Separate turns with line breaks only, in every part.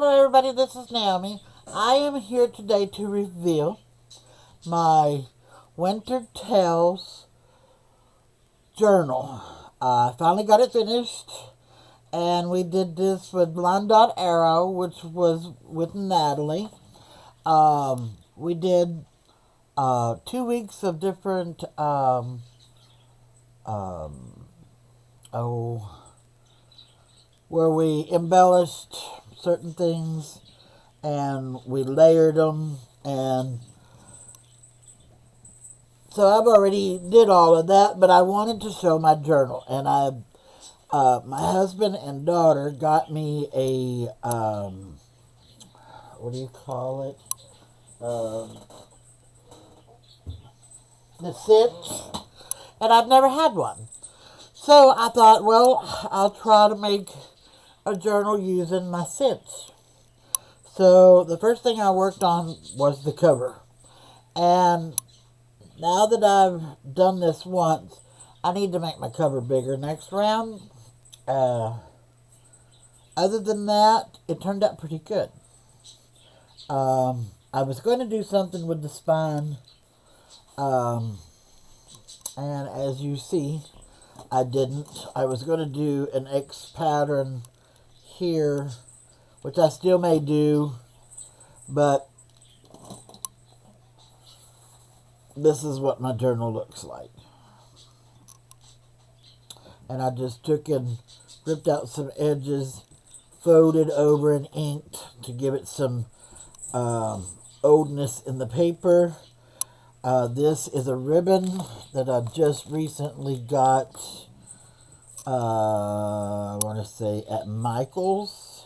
Hello everybody, this is Naomi. I am here today to reveal my Winter Tales journal. I finally got it finished, and we did this with LineDotArrow, which was with Nathalie. We did 2 weeks of different, where we embellished certain things and we layered them, and so I've already did all of that, but I wanted to show my journal, and my husband and daughter got me a what do you call it, the cinch, and I've never had one. So I thought, well, I'll try to make a journal using my cinch. So the first thing I worked on was the cover. And now that I've done this once, I need to make my cover bigger next round. Other than that, it turned out pretty good. I was going to do something with the spine. And as you see, I didn't. I was going to do an X pattern here, which I still may do, but this is what my journal looks like. And I just took and ripped out some edges, folded over and inked to give it some oldness in the paper. This is a ribbon that I just recently got, I want to say at Michael's.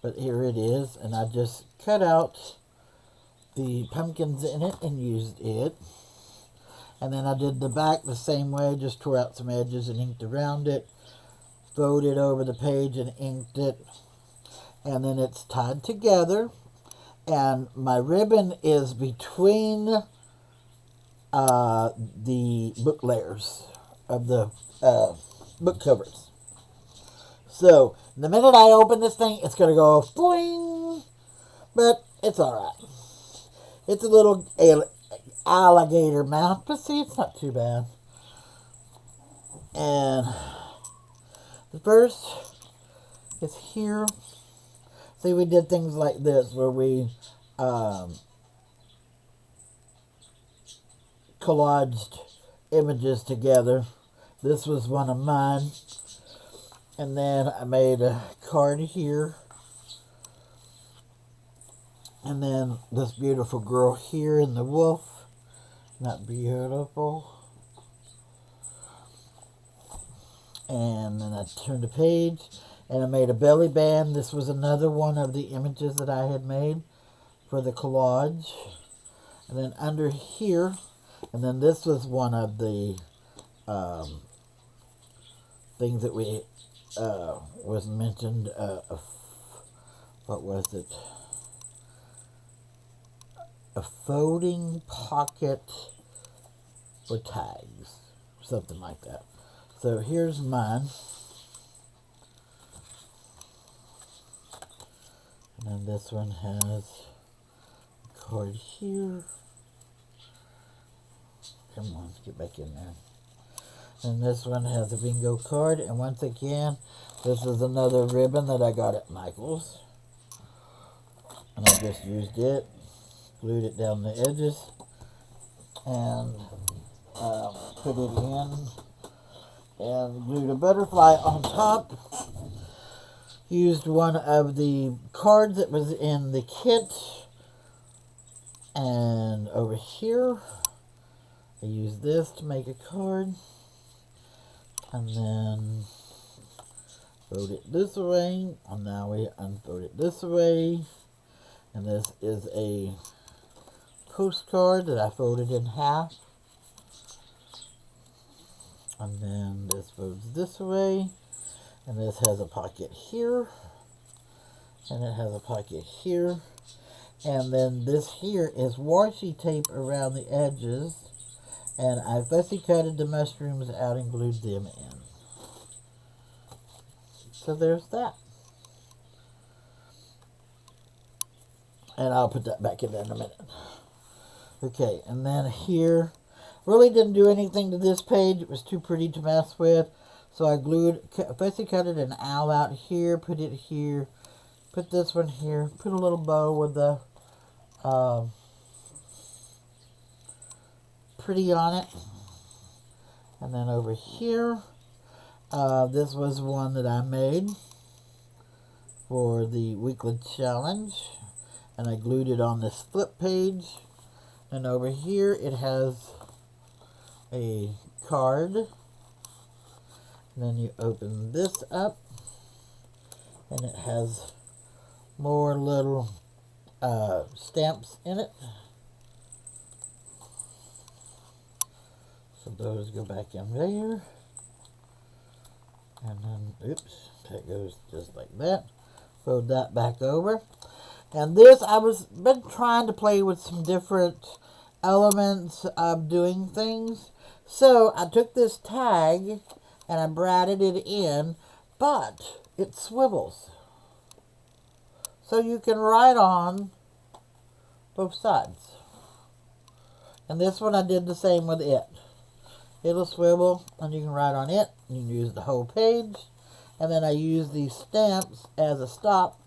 But here it is, and I just cut out the pumpkins in it and used it. And then I did the back the same way, just tore out some edges and inked around it, folded over the page and inked it, and then it's tied together. And my ribbon is between the book layers of the book covers. So, the minute I open this thing, it's going to go boing, but it's alright. It's a little alligator mouth, but see, it's not too bad. And the first is here. See, we did things like this, where we collaged images together. This was one of mine. And then I made a card here. And then this beautiful girl here in the wolf. Not beautiful. And then I turned the page and I made a belly band. This was another one of the images that I had made for the collage. And then under here, and then this was one of the things that we was mentioned, what was it? A folding pocket for tags, something like that. So here's mine. And then this one has a card here. Come on, get back in there. And this one has a bingo card. And once again, this is another ribbon that I got at Michael's. And I just used it, glued it down the edges, and put it in. And glued a butterfly on top. Used one of the cards that was in the kit. And over here, I used this to make a card. And then fold it this way, and now we unfold it this way. And this is a postcard that I folded in half. And then this folds this way, and this has a pocket here, and it has a pocket here. And then this here is washi tape around the edges. And I fussy cutted the mushrooms out and glued them in. So there's that. And I'll put that back in there in a minute. Okay, and then here, really didn't do anything to this page. It was too pretty to mess with. So I basically cut it an owl out here, put it here, put this one here, put a little bow with the pretty on it. And then over here, this was one that I made for the weekly challenge. And I glued it on this flip page. And over here it has a card. And then you open this up. And it has more little stamps in it. So those go back in there. And then, oops, that goes just like that. Fold that back over. And this, been trying to play with some different elements of doing things. So I took this tag and I braided it in, but it swivels. So you can write on both sides. And this one I did the same with it. It'll swivel and you can write on it. You can use the whole page. And then I use these stamps as a stop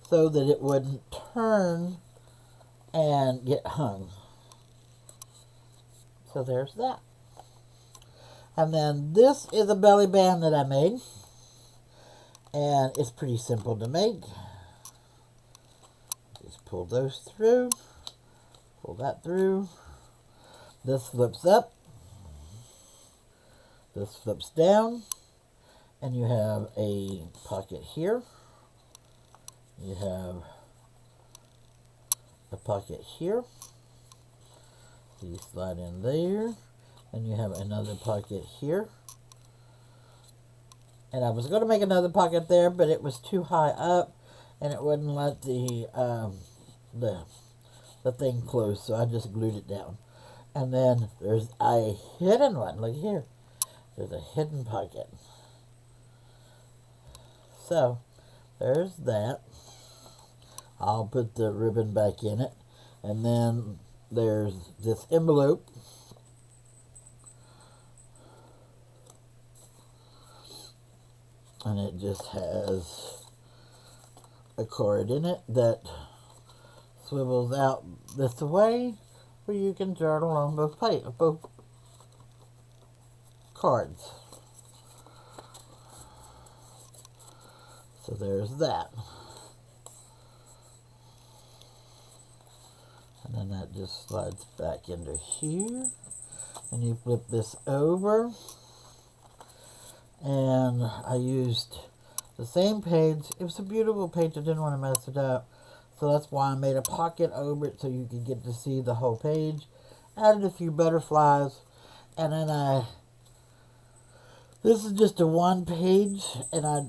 so that it wouldn't turn and get hung. So there's that. And then this is a belly band that I made. And it's pretty simple to make. Just pull those through. Pull that through. This flips up. This flips down. And you have a pocket here. You have a pocket here. So you slide in there. And you have another pocket here. And I was going to make another pocket there, but it was too high up. And it wouldn't let the thing close. So I just glued it down. And then there's a hidden one. Look here. There's a hidden pocket. So there's that. I'll put the ribbon back in it. And then there's this envelope. And it just has a card in it that swivels out this way where you can journal on both cards. So there's that. And then that just slides back into here. And you flip this over. And I used the same page. It was a beautiful page. I didn't want to mess it up. So that's why I made a pocket over it so you could get to see the whole page. Added a few butterflies. And then this is just a one page. And I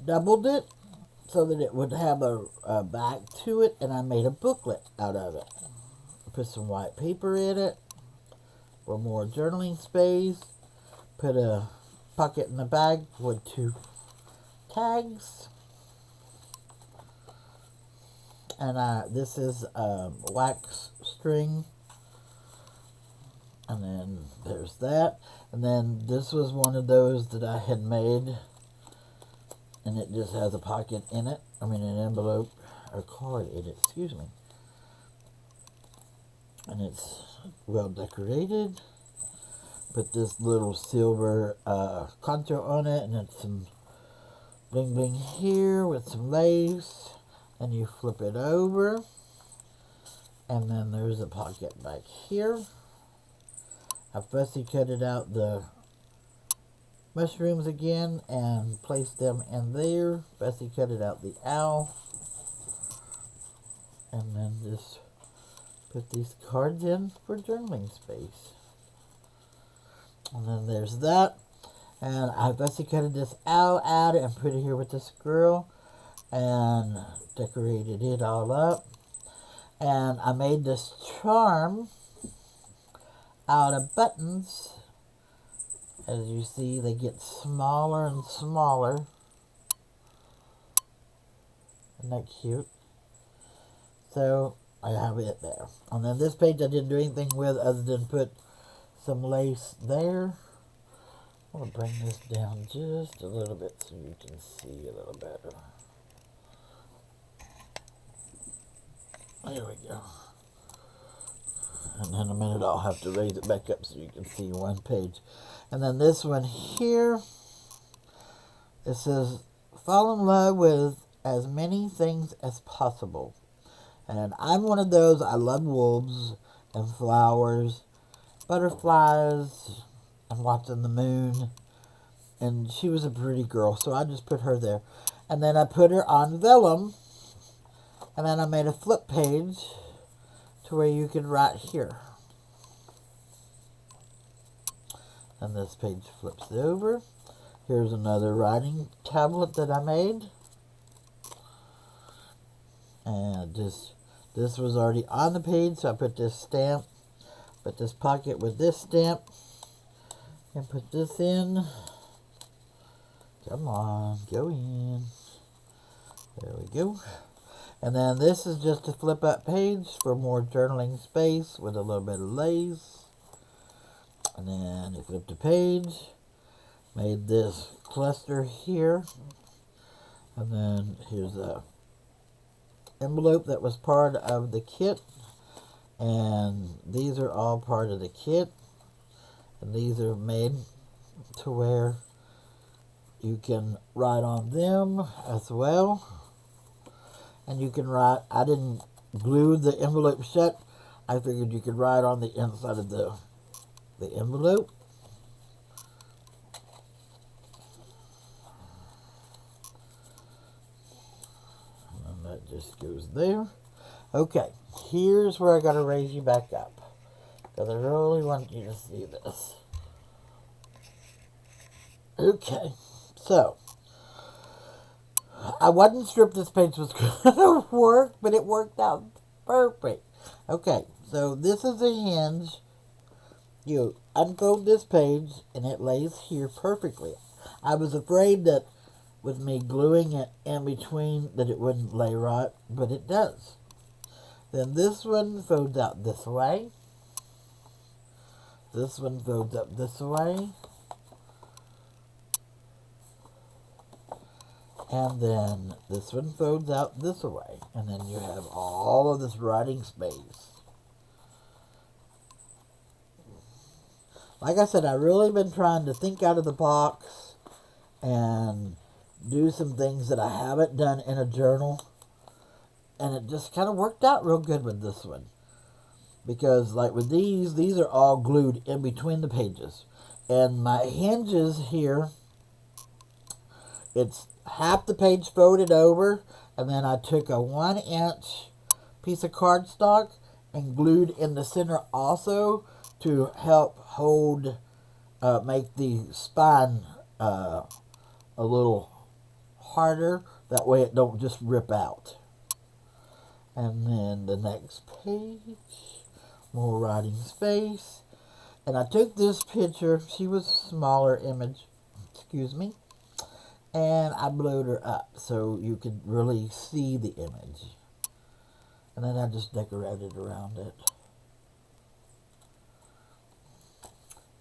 doubled it so that it would have a back to it. And I made a booklet out of it. Put some white paper in it for more journaling space. Put a pocket in the bag with 2 tags. And this is wax string. And then there's that. And then this was one of those that I had made. And it just has a pocket in it. I mean an envelope or card in it, excuse me. And it's well decorated. Put this little silver contour on it, and then some bling bling here with some lace, and you flip it over, and then there's a pocket back here. I fussy cutted out the mushrooms again and placed them in there. Fussy cutted out the owl, and then just put these cards in for journaling space. And then there's that. And I basically cutted this owl out and put it here with the squirrel. And decorated it all up. And I made this charm out of buttons. As you see, they get smaller and smaller. Isn't that cute? So I have it there. And then this page I didn't do anything with other than put some lace there. I'm going to bring this down just a little bit so you can see a little better. There we go. And in a minute I'll have to raise it back up so you can see one page. And then this one here, it says, fall in love with as many things as possible. And I'm one of those. I love wolves and flowers, butterflies, and watching the moon. And she was a pretty girl, so I just put her there. And then I put her on vellum. And then I made a flip page to where you can write here. And this page flips over. Here's another writing tablet that I made. And this was already on the page, so I put this stamp, put this pocket with this stamp, and put this in. Come on, go in. There we go. And then this is just a flip up page for more journaling space with a little bit of lace. And then you flip the page, made this cluster here. And then here's a envelope that was part of the kit. And these are all part of the kit. And these are made to where you can write on them as well. And you can write, I didn't glue the envelope shut. I figured you could write on the inside of the envelope. And that just goes there. Okay, here's where I got to raise you back up, because I really want you to see this. Okay, so I wasn't sure if this page was going to work, but it worked out perfect. Okay, so this is a hinge. You unfold this page, and it lays here perfectly. I was afraid that with me gluing it in between that it wouldn't lay right, but it does. Then this one folds out this way. This one folds up this way. And then this one folds out this way. And then you have all of this writing space. Like I said, I've really been trying to think out of the box and do some things that I haven't done in a journal. And it just kind of worked out real good with this one. Because like with these are all glued in between the pages. And my hinges here, it's half the page folded over, and then I took a 1-inch piece of cardstock and glued in the center also to help hold, make the spine a little harder. That way it don't just rip out. And then the next page, more writing space. And I took this picture, she was a smaller image, excuse me. And I blowed her up so you could really see the image. And then I just decorated around it.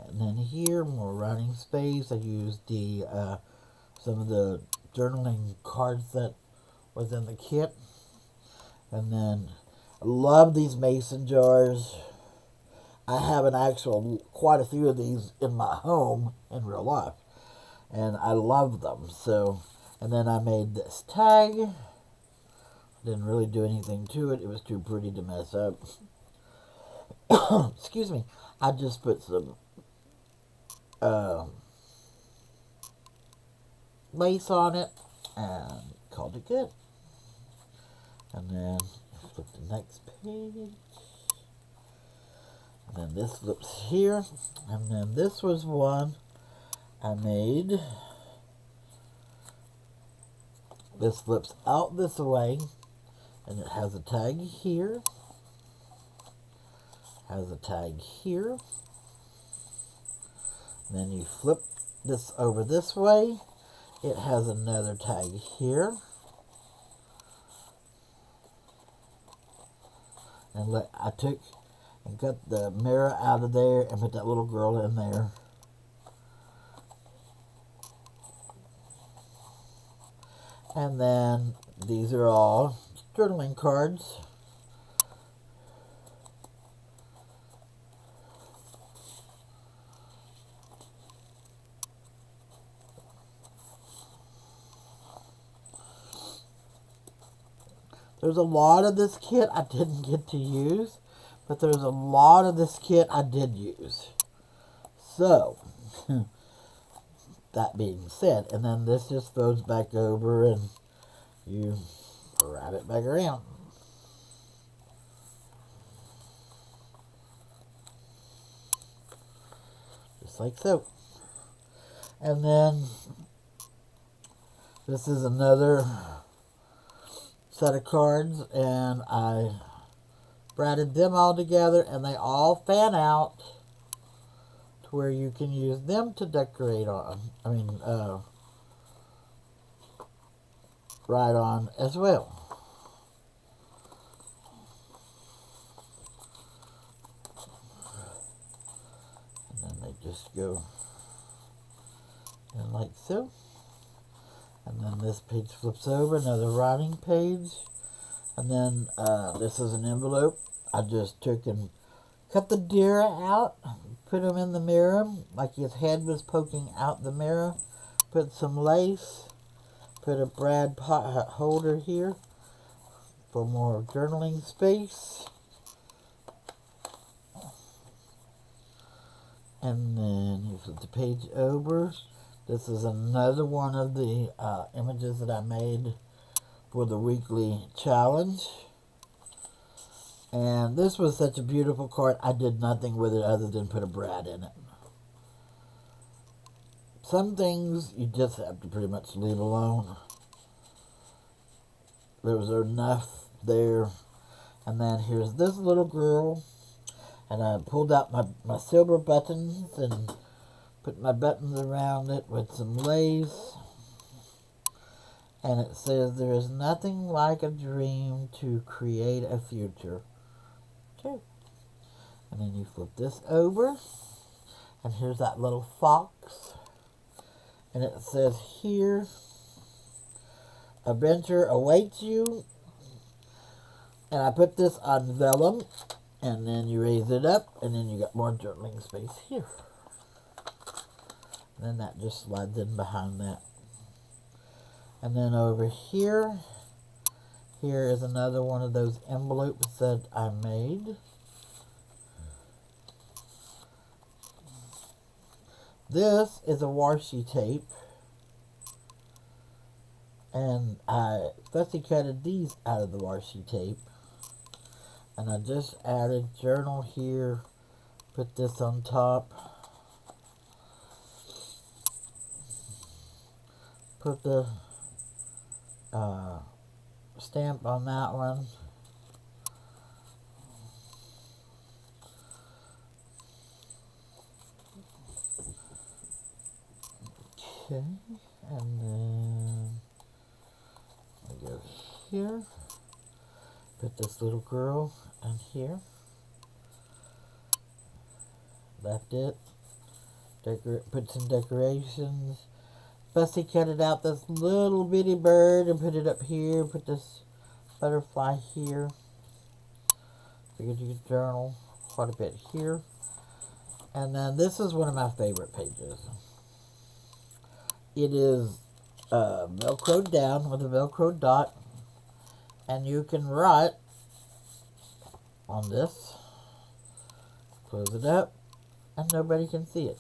And then here, more writing space. I used some of the journaling cards that was in the kit. And then I love these mason jars. I have quite a few of these in my home in real life. And I love them. So, and then I made this tag. Didn't really do anything to it. It was too pretty to mess up. Excuse me. I just put some lace on it and called it good. And then flip the next page. And then this flips here. And then this was one I made. This flips out this way, and it has a tag here, has a tag here. And then you flip this over this way, it has another tag here. And I took and got the mirror out of there and put that little girl in there. And then these are all journaling cards. There's a lot of this kit I didn't get to use, but there's a lot of this kit I did use. So, that being said, and then this just goes back over and you wrap it back around. Just like so. And then this is another set of cards, and I braided them all together, and they all fan out to where you can use them to decorate on. Write on as well. And then they just go in like so. And then this page flips over, another writing page. And then this is an envelope. I just took and cut the deer out, put him in the mirror, like his head was poking out the mirror. Put some lace, put a brad pot holder here for more journaling space. And then you flip the page over. This is another one of the images that I made for the weekly challenge. And this was such a beautiful card, I did nothing with it other than put a brad in it. Some things you just have to pretty much leave alone. There was enough there. And then here's this little girl. And I pulled out my silver buttons and put my buttons around it with some lace. And it says, there is nothing like a dream to create a future. Okay. And then you flip this over. And here's that little fox. And it says here, adventure awaits you. And I put this on vellum. And then you raise it up. And then you got more journaling space here. And then that just slides in behind that. And then over here, here is another one of those envelopes that I made. This is a washi tape. And I fussy cutted these out of the washi tape. And I just added journal here. Put this on top. Put the stamp on that one. Okay, and then I go here. Put this little girl in here. Left it. Put some decorations. Fussy cut it out this little bitty bird and put it up here. Put this butterfly here. Figured you could journal quite a bit here. And then this is one of my favorite pages. It is velcroed down with a velcro dot. And you can write on this. Close it up. And nobody can see it.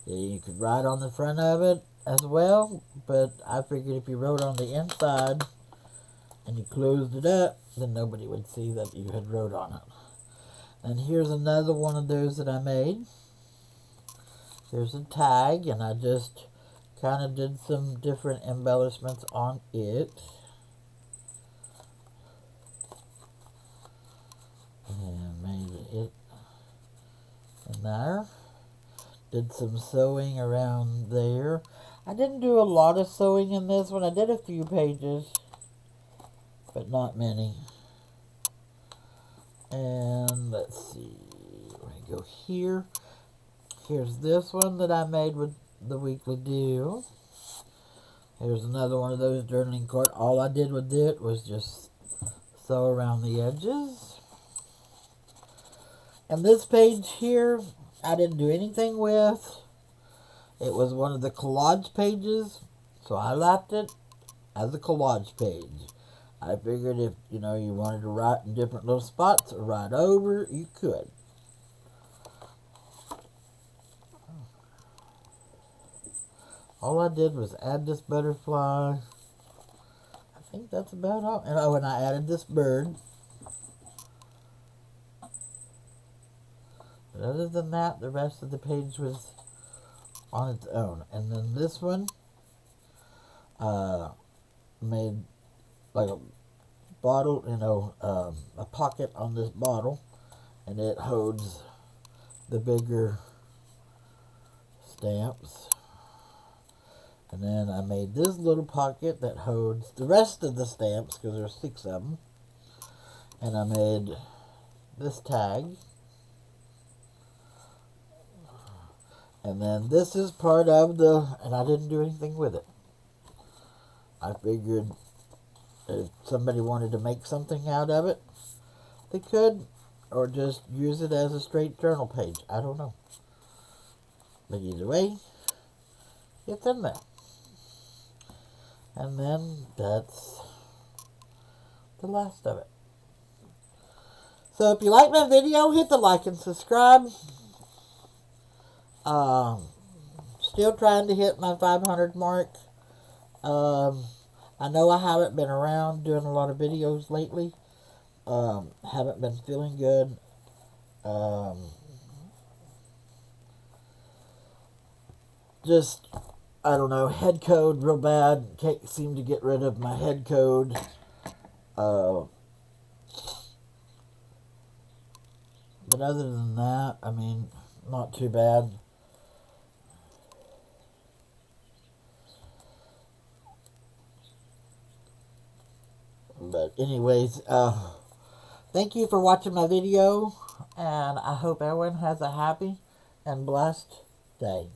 You could write on the front of it as well, but I figured if you wrote on the inside and you closed it up, then nobody would see that you had wrote on it. And here's another one of those that I made. Here's a tag, and I just kind of did some different embellishments on it. And made it in there. Did some sewing around there. I didn't do a lot of sewing in this one. I did a few pages, but not many. And let's see, let me go here. Here's this one that I made with the weekly do. Here's another one of those journaling cards. All I did with it was just sew around the edges. And this page here, I didn't do anything with. It was one of the collage pages, so I left it as a collage page. I figured if, you wanted to write in different little spots or write over, you could. All I did was add this butterfly. I think that's about all. And I added this bird. But other than that, the rest of the page was on its own. And then this one, made like a bottle, a pocket on this bottle, and it holds the bigger stamps. And then I made this little pocket that holds the rest of the stamps, because there's 6 of them. And I made this tag. And then this is part of and I didn't do anything with it. I figured if somebody wanted to make something out of it, they could, or just use it as a straight journal page. I don't know. But either way, it's in there. And then that's the last of it. So if you like my video, hit the like and subscribe. Still trying to hit my 500 mark. I know I haven't been around doing a lot of videos lately. Haven't been feeling good. Just, I don't know, head code real bad. Can't seem to get rid of my head code. But other than that, I mean, not too bad. But anyways, thank you for watching my video, and I hope everyone has a happy and blessed day.